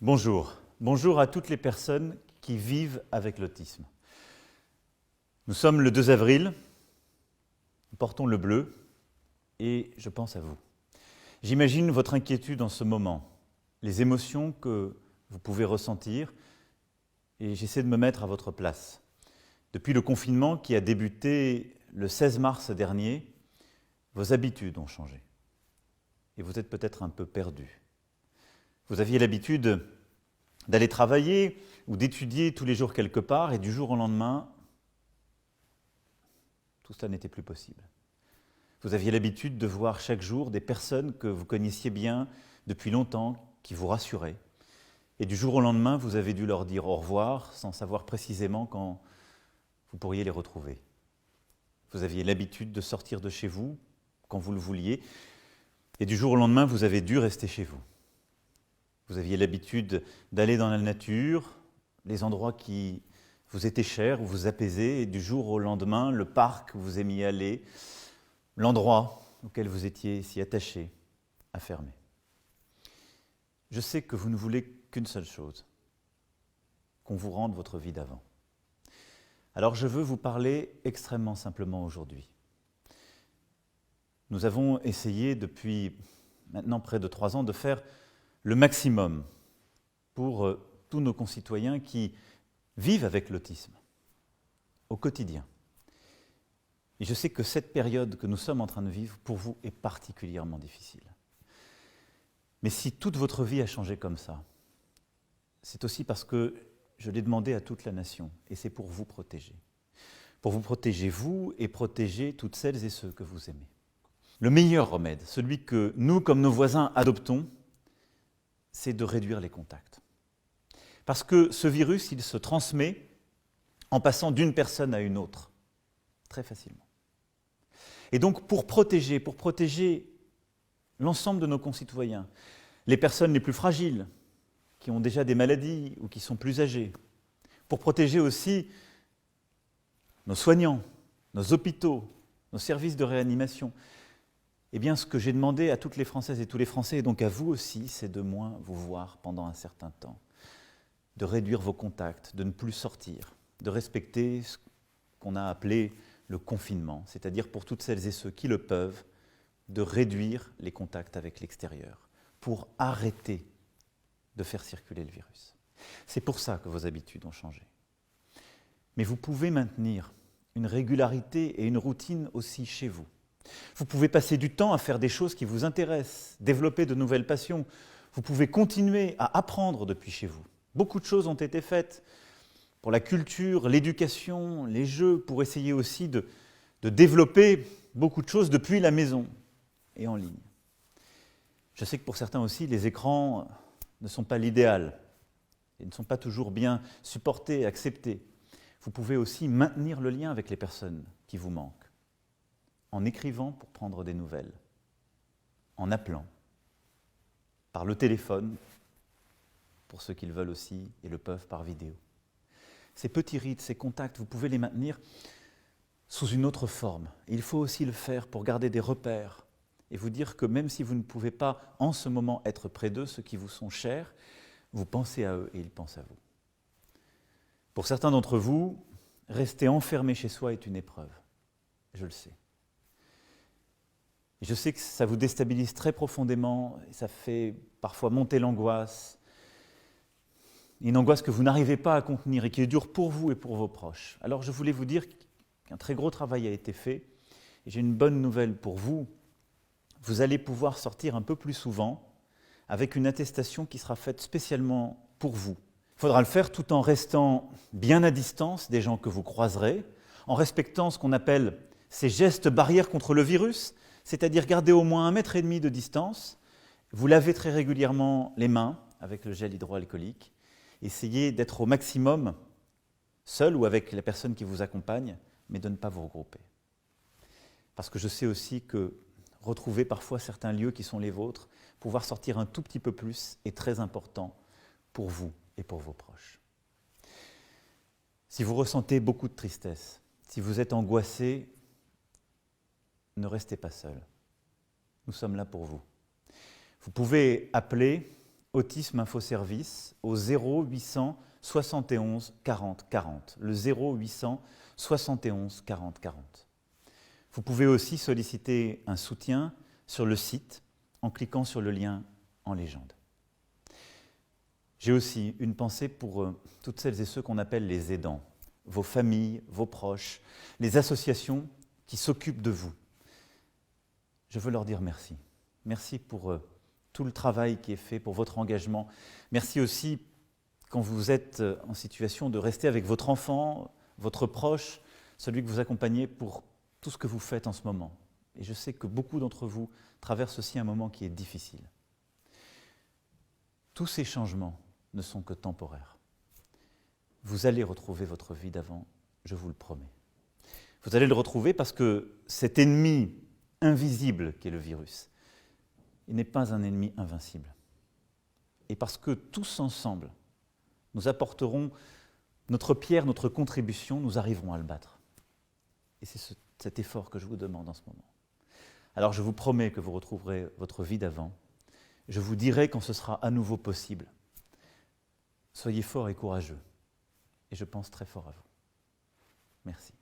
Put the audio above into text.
Bonjour. Bonjour à toutes les personnes qui vivent avec l'autisme. Nous sommes le 2 avril, nous portons le bleu et je pense à vous. J'imagine votre inquiétude en ce moment, les émotions que vous pouvez ressentir et j'essaie de me mettre à votre place. Depuis le confinement qui a débuté le 16 mars dernier, vos habitudes ont changé et vous êtes peut-être un peu perdu. Vous aviez l'habitude d'aller travailler ou d'étudier tous les jours quelque part et du jour au lendemain, tout cela n'était plus possible. Vous aviez l'habitude de voir chaque jour des personnes que vous connaissiez bien depuis longtemps, qui vous rassuraient. Et du jour au lendemain, vous avez dû leur dire au revoir sans savoir précisément quand vous pourriez les retrouver. Vous aviez l'habitude de sortir de chez vous quand vous le vouliez et du jour au lendemain, vous avez dû rester chez vous. Vous aviez l'habitude d'aller dans la nature, les endroits qui vous étaient chers, où vous apaisez, et du jour au lendemain, le parc où vous aimiez aller, l'endroit auquel vous étiez si attaché, a fermé. Je sais que vous ne voulez qu'une seule chose, qu'on vous rende votre vie d'avant. Alors je veux vous parler extrêmement simplement aujourd'hui. Nous avons essayé depuis maintenant près de 3 ans de faire le maximum pour tous nos concitoyens qui vivent avec l'autisme au quotidien. Et je sais que cette période que nous sommes en train de vivre, pour vous, est particulièrement difficile. Mais si toute votre vie a changé comme ça, c'est aussi parce que je l'ai demandé à toute la nation, et c'est pour vous protéger. Pour vous protéger, vous, et protéger toutes celles et ceux que vous aimez. Le meilleur remède, celui que nous, comme nos voisins, adoptons, c'est de réduire les contacts. Parce que ce virus, il se transmet en passant d'une personne à une autre, très facilement. Et donc, pour protéger l'ensemble de nos concitoyens, les personnes les plus fragiles, qui ont déjà des maladies ou qui sont plus âgées, pour protéger aussi nos soignants, nos hôpitaux, nos services de réanimation, eh bien, ce que j'ai demandé à toutes les Françaises et tous les Français, et donc à vous aussi, c'est de moins vous voir pendant un certain temps, de réduire vos contacts, de ne plus sortir, de respecter ce qu'on a appelé le confinement, c'est-à-dire pour toutes celles et ceux qui le peuvent, de réduire les contacts avec l'extérieur, pour arrêter de faire circuler le virus. C'est pour ça que vos habitudes ont changé. Mais vous pouvez maintenir une régularité et une routine aussi chez vous. Vous pouvez passer du temps à faire des choses qui vous intéressent, développer de nouvelles passions. Vous pouvez continuer à apprendre depuis chez vous. Beaucoup de choses ont été faites pour la culture, l'éducation, les jeux, pour essayer aussi de développer beaucoup de choses depuis la maison et en ligne. Je sais que pour certains aussi, les écrans ne sont pas l'idéal et ne sont pas toujours bien supportés et acceptés. Vous pouvez aussi maintenir le lien avec les personnes qui vous manquent, en écrivant pour prendre des nouvelles, en appelant, par le téléphone, pour ceux qui le veulent aussi et le peuvent par vidéo. Ces petits rites, ces contacts, vous pouvez les maintenir sous une autre forme. Il faut aussi le faire pour garder des repères et vous dire que même si vous ne pouvez pas en ce moment être près d'eux, ceux qui vous sont chers, vous pensez à eux et ils pensent à vous. Pour certains d'entre vous, rester enfermé chez soi est une épreuve, je le sais. Et je sais que ça vous déstabilise très profondément, et ça fait parfois monter l'angoisse, une angoisse que vous n'arrivez pas à contenir et qui est dure pour vous et pour vos proches. Alors je voulais vous dire qu'un très gros travail a été fait, et j'ai une bonne nouvelle pour vous. Vous allez pouvoir sortir un peu plus souvent avec une attestation qui sera faite spécialement pour vous. Il faudra le faire tout en restant bien à distance des gens que vous croiserez, en respectant ce qu'on appelle ces gestes barrières contre le virus, c'est-à-dire garder au moins 1,5 m de distance, vous lavez très régulièrement les mains avec le gel hydroalcoolique, essayez d'être au maximum seul ou avec la personne qui vous accompagne, mais de ne pas vous regrouper. Parce que je sais aussi que retrouver parfois certains lieux qui sont les vôtres, pouvoir sortir un tout petit peu plus est très important pour vous et pour vos proches. Si vous ressentez beaucoup de tristesse, si vous êtes angoissé, ne restez pas seul. Nous sommes là pour vous. Vous pouvez appeler Autisme Info Service au 0800 71 40 40. Le 0800 71 40 40. Vous pouvez aussi solliciter un soutien sur le site en cliquant sur le lien en légende. J'ai aussi une pensée pour toutes celles et ceux qu'on appelle les aidants, vos familles, vos proches, les associations qui s'occupent de vous. Je veux leur dire merci. Merci pour tout le travail qui est fait, pour votre engagement. Merci aussi quand vous êtes en situation de rester avec votre enfant, votre proche, celui que vous accompagnez pour tout ce que vous faites en ce moment. Et je sais que beaucoup d'entre vous traversent aussi un moment qui est difficile. Tous ces changements ne sont que temporaires. Vous allez retrouver votre vie d'avant, je vous le promets. Vous allez le retrouver parce que cet ennemi invisible qu'est le virus, il n'est pas un ennemi invincible. Et parce que tous ensemble, nous apporterons notre pierre, notre contribution, nous arriverons à le battre. Et c'est cet effort que je vous demande en ce moment. Alors je vous promets que vous retrouverez votre vie d'avant. Je vous dirai quand ce sera à nouveau possible. Soyez forts et courageux. Et je pense très fort à vous. Merci.